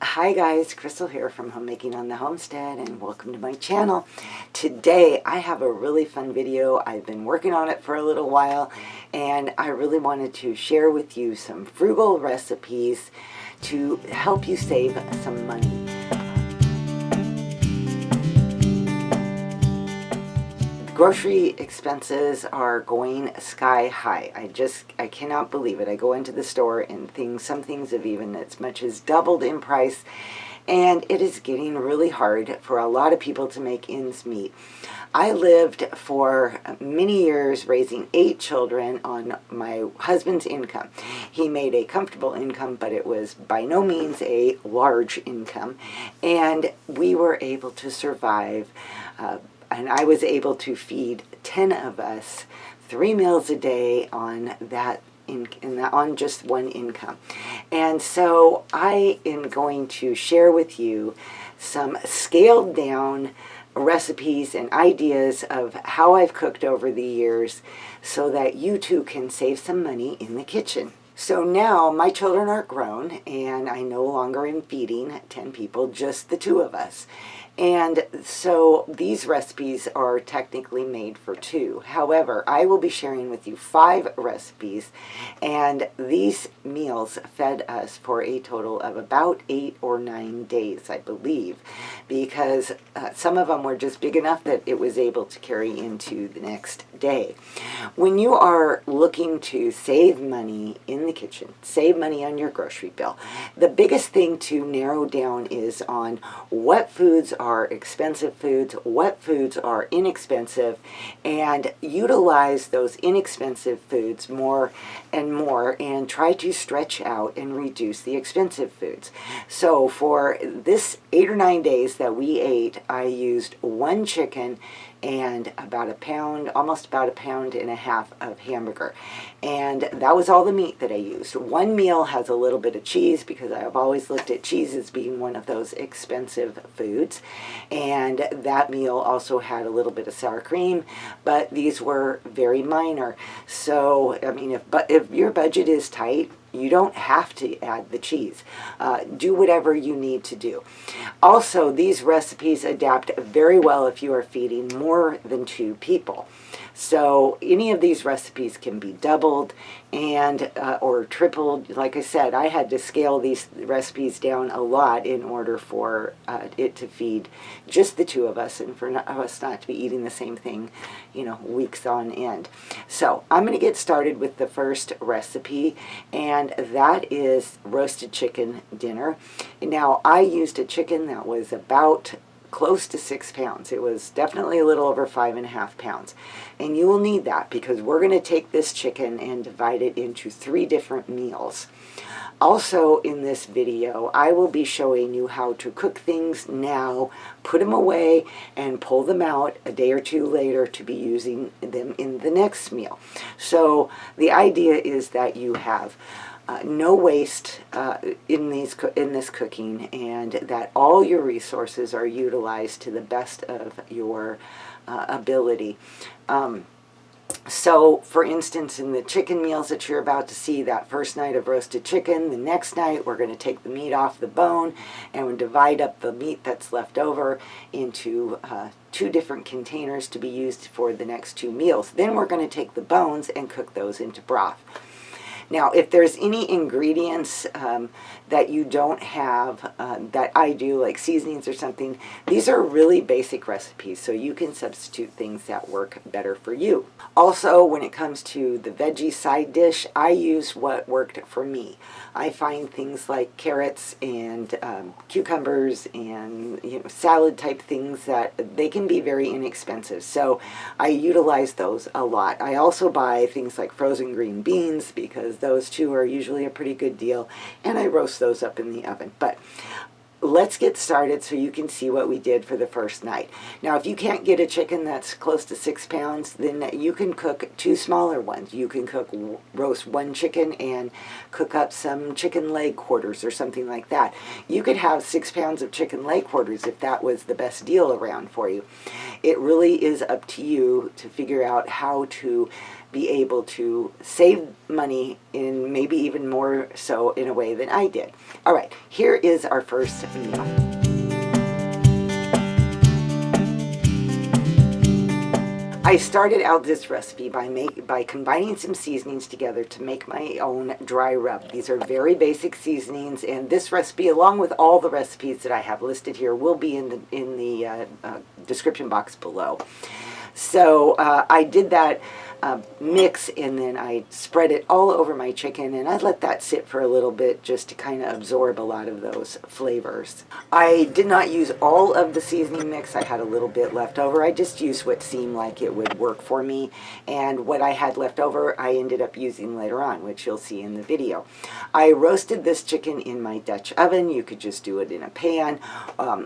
Hi guys, Crystal here from Homemaking on the Homestead, and welcome to my channel. Today I have a really fun video. I've been working on it for a little while, and I really wanted to share with you some frugal recipes to help you save some money. Grocery expenses are going sky high. I cannot believe it. I go into the store and some things have even as much as doubled in price, and it is getting really hard for a lot of people to make ends meet. I lived for many years raising 8 children on my husband's income. He made a comfortable income, but it was by no means a large income, and we were able to survive. And I was able to feed 10 of us 3 meals a day on on just one income. And so I am going to share with you some scaled down recipes and ideas of how I've cooked over the years so that you too can save some money in the kitchen. So now my children are grown and I no longer am feeding 10 people, just the 2 of us. And so these recipes are technically made for 2. However, I will be sharing with you 5 recipes, and these meals fed us for a total of about 8 or 9 days, I believe, because some of them were just big enough that it was able to carry into the next day. When you are looking to save money in the kitchen, save money on your grocery bill, the biggest thing to narrow down is on what foods are expensive foods, what foods are inexpensive, and utilize those inexpensive foods more and more, and try to stretch out and reduce the expensive foods. So for this 8 or 9 days that we ate, I used 1 chicken and about a pound, almost about a pound and a half of hamburger. And that was all the meat that I used. 1 meal has a little bit of cheese because I've always looked at cheese as being one of those expensive foods. And that meal also had a little bit of sour cream, but these were very minor. So, I mean, if your budget is tight, you don't have to add the cheese. Do whatever you need to do. Also, these recipes adapt very well if you are feeding more than 2 people. So any of these recipes can be doubled and or tripled. Like I said, I had to scale these recipes down a lot in order for it to feed just the 2 of us, and for us not to be eating the same thing, weeks on end. So I'm going to get started with the first recipe, and that is roasted chicken dinner. Now, I used a chicken that was about close to 6 pounds. It was definitely a little over 5.5 pounds. And you will need that because we're going to take this chicken and divide it into 3 different meals. Also in this video, I will be showing you how to cook things now, put them away, and pull them out a day or 2 later to be using them in the next meal. So the idea is that you have no waste in this cooking, and that all your resources are utilized to the best of your ability. So, for instance, in the chicken meals that you're about to see, that first night of roasted chicken, the next night we're going to take the meat off the bone and we'll divide up the meat that's left over into 2 different containers to be used for the next 2 meals. Then we're going to take the bones and cook those into broth. Now, if there's any ingredients that you don't have, that I do, like seasonings or something, these are really basic recipes, so you can substitute things that work better for you. Also, when it comes to the veggie side dish, I use what worked for me. I find things like carrots and cucumbers and salad type things that they can be very inexpensive, so I utilize those a lot. I also buy things like frozen green beans because those too are usually a pretty good deal, and I roast those up in the oven. But let's get started so you can see what we did for the first night. Now, if you can't get a chicken that's close to 6 pounds, then you can cook 2 smaller ones. You can roast 1 chicken and cook up some chicken leg quarters or something like that. You could have 6 pounds of chicken leg quarters if that was the best deal around for you. It really is up to you to figure out how to be able to save money in maybe even more so in a way than I did. All right, here is our first meal. I started out this recipe by combining some seasonings together to make my own dry rub. These are very basic seasonings, and this recipe, along with all the recipes that I have listed here, will be in the description box below. So I did that mix, and then I spread it all over my chicken, and I let that sit for a little bit just to kind of absorb a lot of those flavors. I did not use all of the seasoning mix. I had a little bit left over. I just used what seemed like it would work for me, and what I had left over I ended up using later on, which you'll see in the video. I roasted this chicken in my Dutch oven. You could just do it in a pan,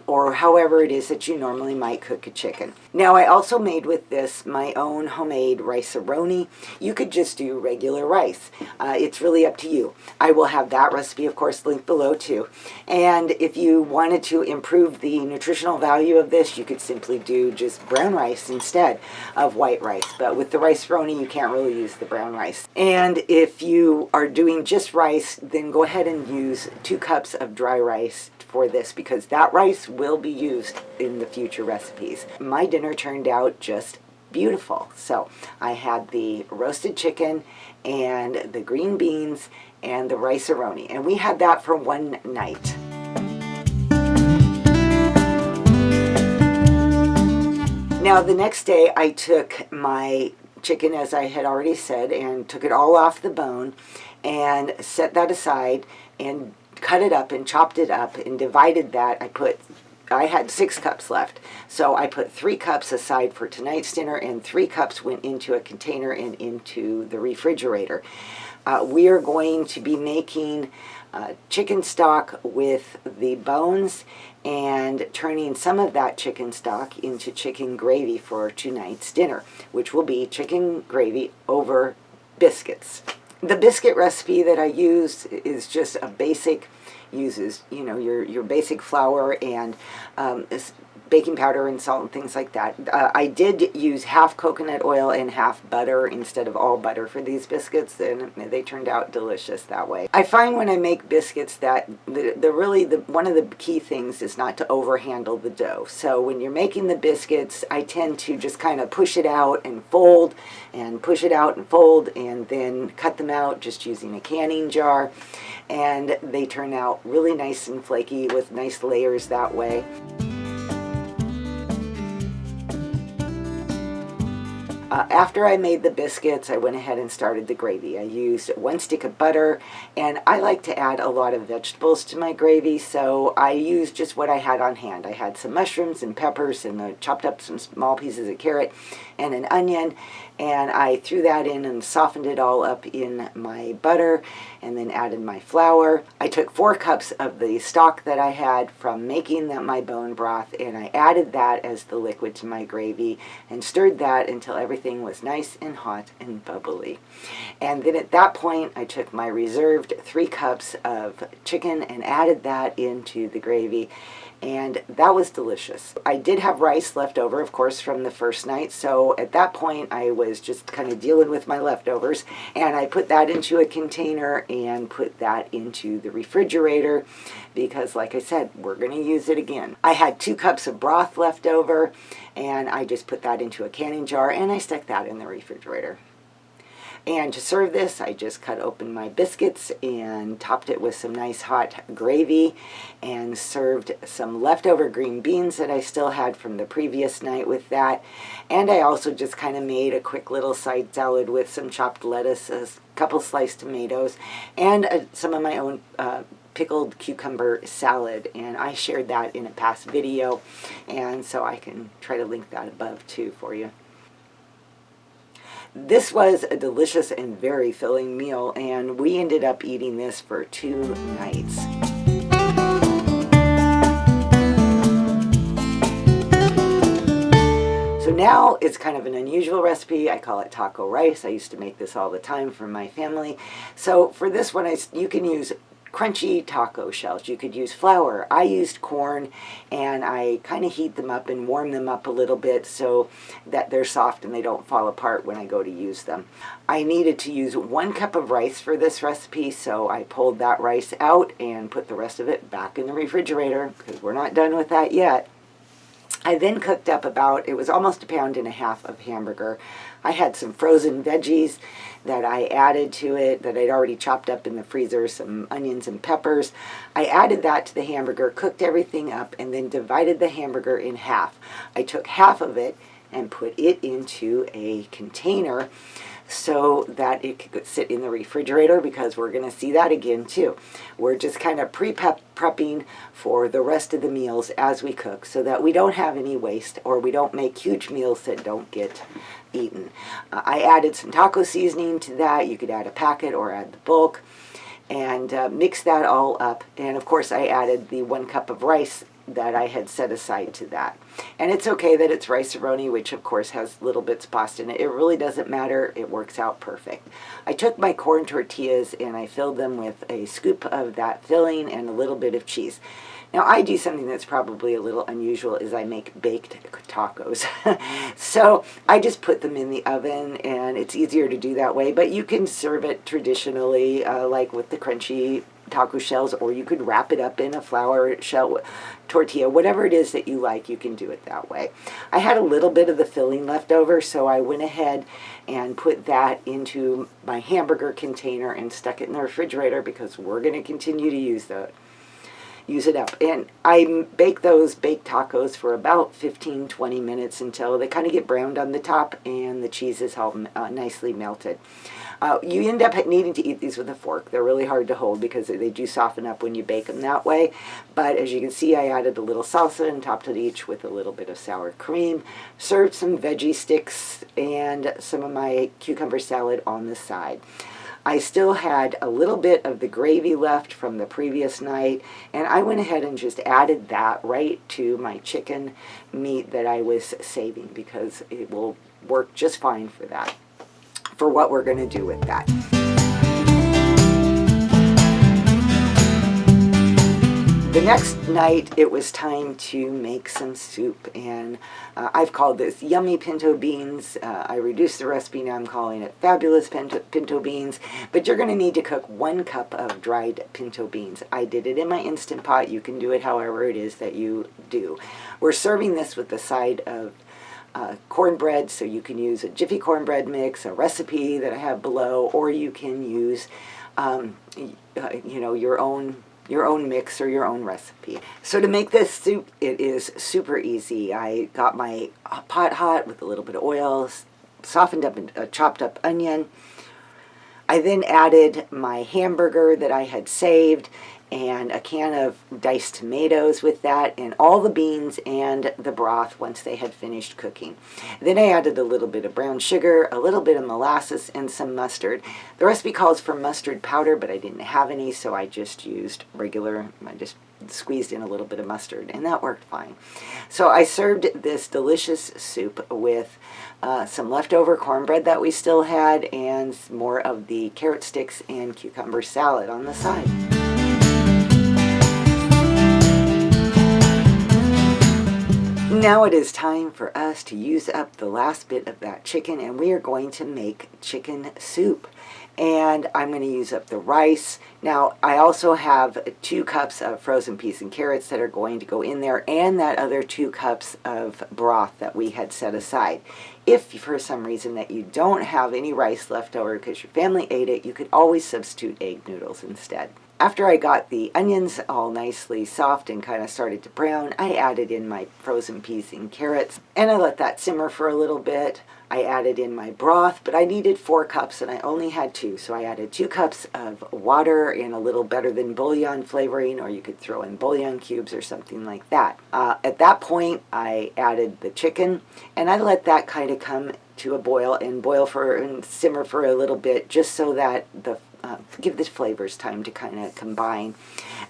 or however it is that you normally might cook a chicken. Now I also made with this my own homemade rice Roni. You could just do regular rice. It's really up to you. I will have that recipe, of course, linked below too. And if you wanted to improve the nutritional value of this, you could simply do just brown rice instead of white rice. But with the rice Roni, you can't really use the brown rice. And if you are doing just rice, then go ahead and use 2 cups of dry rice for this, because that rice will be used in the future recipes. My dinner turned out just beautiful. So I had the roasted chicken and the green beans and the rice Roni, and we had that for one night. Now the next day I took my chicken, as I had already said, and took it all off the bone and set that aside and cut it up and chopped it up and divided that. I had 6 cups left, so I put 3 cups aside for tonight's dinner, and 3 cups went into a container and into the refrigerator. We are going to be making chicken stock with the bones and turning some of that chicken stock into chicken gravy for tonight's dinner, which will be chicken gravy over biscuits. The biscuit recipe that I used is just a basic, uses, you know, your basic flour and baking powder and salt and things like that. I did use half coconut oil and half butter instead of all butter for these biscuits, and they turned out delicious that way. I find when I make biscuits that one of the key things is not to overhandle the dough. So when you're making the biscuits, I tend to just kind of push it out and fold, and push it out and fold, and then cut them out just using a canning jar, and they turn out really nice and flaky with nice layers that way. After I made the biscuits, I went ahead and started the gravy. I used 1 stick of butter, and I like to add a lot of vegetables to my gravy, so I used just what I had on hand. I had some mushrooms and peppers, and I chopped up some small pieces of carrot and an onion, and I threw that in and softened it all up in my butter, and then added my flour. I took 4 cups of the stock that I had from making my bone broth, and I added that as the liquid to my gravy and stirred that until everything was nice and hot and bubbly. And then at that point I took my reserved 3 cups of chicken and added that into the gravy, and that was delicious. I did have rice left over, of course, from the first night, so at that point I was just kind of dealing with my leftovers, and I put that into a container and put that into the refrigerator because, like I said, we're going to use it again. I had 2 cups of broth left over, and I just put that into a canning jar and I stuck that in the refrigerator. And to serve this, I just cut open my biscuits and topped it with some nice hot gravy and served some leftover green beans that I still had from the previous night with that. And I also just kind of made a quick little side salad with some chopped lettuce, a couple sliced tomatoes, and some of my own pickled cucumber salad, and I shared that in a past video, and so I can try to link that above too for you. This was a delicious and very filling meal, and we ended up eating this for 2 nights. So now it's kind of an unusual recipe. I call it taco rice. I used to make this all the time for my family. So for this one, you can use crunchy taco shells. You could use flour. I used corn, and I kind of heat them up and warm them up a little bit so that they're soft and they don't fall apart when I go to use them. I needed to use 1 cup of rice for this recipe, so I pulled that rice out and put the rest of it back in the refrigerator because we're not done with that yet. I then cooked up it was almost 1.5 pounds of hamburger. I had some frozen veggies that I added to it that I'd already chopped up in the freezer, some onions and peppers. I added that to the hamburger, cooked everything up, and then divided the hamburger in half. I took half of it and put it into a container so that it could sit in the refrigerator, because we're going to see that again too. We're just kind of prepping for the rest of the meals as we cook so that we don't have any waste or we don't make huge meals that don't get eaten. I added some taco seasoning to that. You could add a packet or add the bulk, and mix that all up. And of course I added the 1 cup of rice that I had set aside to that. And it's okay that it's rice Roni, which of course has little bits of pasta in it. It really doesn't matter. It works out perfect. I took my corn tortillas and I filled them with a scoop of that filling and a little bit of cheese. Now I do something that's probably a little unusual, is I make baked tacos. So I just put them in the oven, and it's easier to do that way, but you can serve it traditionally like with the crunchy taco shells, or you could wrap it up in a flour shell tortilla. Whatever it is that you like, you can do it that way. I had a little bit of the filling left over, so I went ahead and put that into my hamburger container and stuck it in the refrigerator, because we're going to continue to use it up. And I bake those baked tacos for about 15-20 minutes until they kind of get browned on the top and the cheese is all nicely melted. You end up needing to eat these with a fork. They're really hard to hold because they do soften up when you bake them that way. But as you can see, I added a little salsa and topped it each with a little bit of sour cream. Served some veggie sticks and some of my cucumber salad on the side. I still had a little bit of the gravy left from the previous night, and I went ahead and just added that right to my chicken meat that I was saving, because it will work just fine for that, for what we're going to do with that. The next night, it was time to make some soup, and I've called this yummy pinto beans. I reduced the recipe, now I'm calling it fabulous pinto beans, but you're going to need to cook 1 cup of dried pinto beans. I did it in my Instant Pot. You can do it however it is that you do. We're serving this with the side of cornbread, so you can use a Jiffy cornbread mix, a recipe that I have below, or you can use your own mix or your own recipe. So to make this soup, it is super easy. I got my pot hot with a little bit of oil, softened up a chopped up onion. I then added my hamburger that I had saved and a can of diced tomatoes with that, and all the beans and the broth once they had finished cooking. Then I added a little bit of brown sugar, a little bit of molasses, and some mustard. The recipe calls for mustard powder, but I didn't have any, so I just used regular, I just squeezed in a little bit of mustard, and that worked fine. So I served this delicious soup with some leftover cornbread that we still had, and more of the carrot sticks and cucumber salad on the side. Now it is time for us to use up the last bit of that chicken, and we are going to make chicken soup. And I'm going to use up the rice. Now I also have 2 cups of frozen peas and carrots that are going to go in there, and that other 2 cups of broth that we had set aside. If for some reason that you don't have any rice left over because your family ate it, you could always substitute egg noodles instead. After I got the onions all nicely soft and kind of started to brown, I added in my frozen peas and carrots, and I let that simmer for a little bit. I added in my broth, but I needed 4 cups and I only had 2, so I added 2 cups of water and a little better than bouillon flavoring, or you could throw in bouillon cubes or something like that. At that point, I added the chicken, and I let that kind of come to a boil and simmer for a little bit, just so that give the flavors time to kind of combine.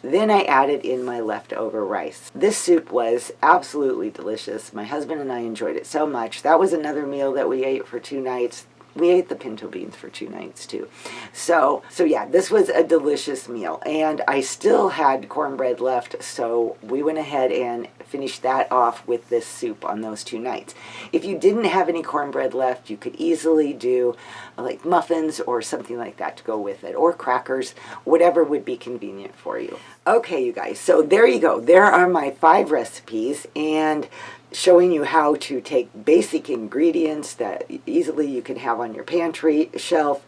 Then I added in my leftover rice. This soup was absolutely delicious. My husband and I enjoyed it so much. That was another meal that we ate for 2 nights. we ate the pinto beans for 2 nights too. So yeah, this was a delicious meal, and I still had cornbread left, so we went ahead and finished that off with this soup on those 2 nights. If you didn't have any cornbread left, you could easily do like muffins or something like that to go with it, or crackers, whatever would be convenient for you. Okay, you guys, so there you go. There are my 5 recipes, and showing you how to take basic ingredients that easily you can have on your pantry shelf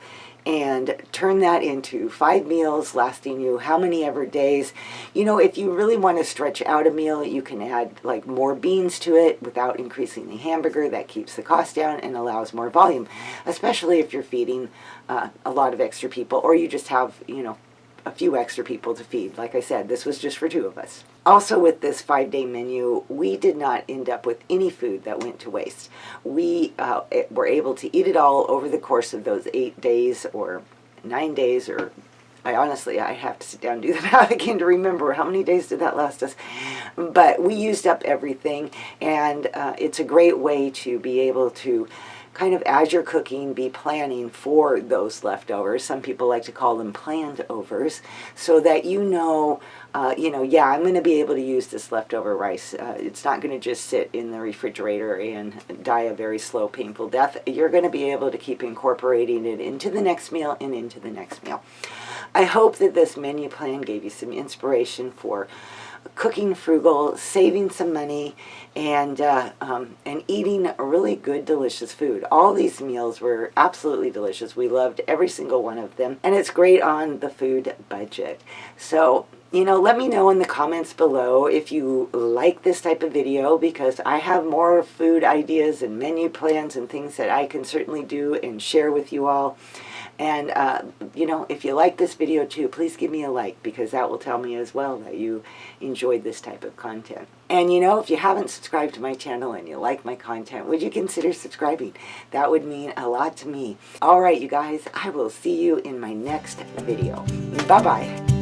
and turn that into 5 meals lasting you how many ever days. You know, if you really want to stretch out a meal, you can add like more beans to it without increasing the hamburger. That keeps the cost down and allows more volume, especially if you're feeding a lot of extra people, or you just have, you know, a few extra people to feed. Like I said, this was just for 2 of us. Also, with this 5-day menu, we did not end up with any food that went to waste. We were able to eat it all over the course of those 8 days or 9 days, or I have to sit down and do the math again to remember how many days did that last us. But we used up everything, and it's a great way to be able to kind of, as you're cooking, be planning for those leftovers. Some people like to call them planned overs, so that you know, yeah, I'm going to be able to use this leftover rice. It's not going to just sit in the refrigerator and die a very slow, painful death. You're going to be able to keep incorporating it into the next meal and into the next meal. I hope that this menu plan gave you some inspiration for cooking frugal, saving some money, and eating really good, delicious food. All these meals were absolutely delicious. We loved every single one of them, and it's great on the food budget. So, you know, let me know in the comments below if you like this type of video, because I have more food ideas and menu plans and things that I can certainly do and share with you all. And, you know, if you like this video too, please give me a like, because that will tell me as well that you enjoyed this type of content. And, you know, if you haven't subscribed to my channel and you like my content, would you consider subscribing? That would mean a lot to me. All right, you guys, I will see you in my next video. Bye-bye.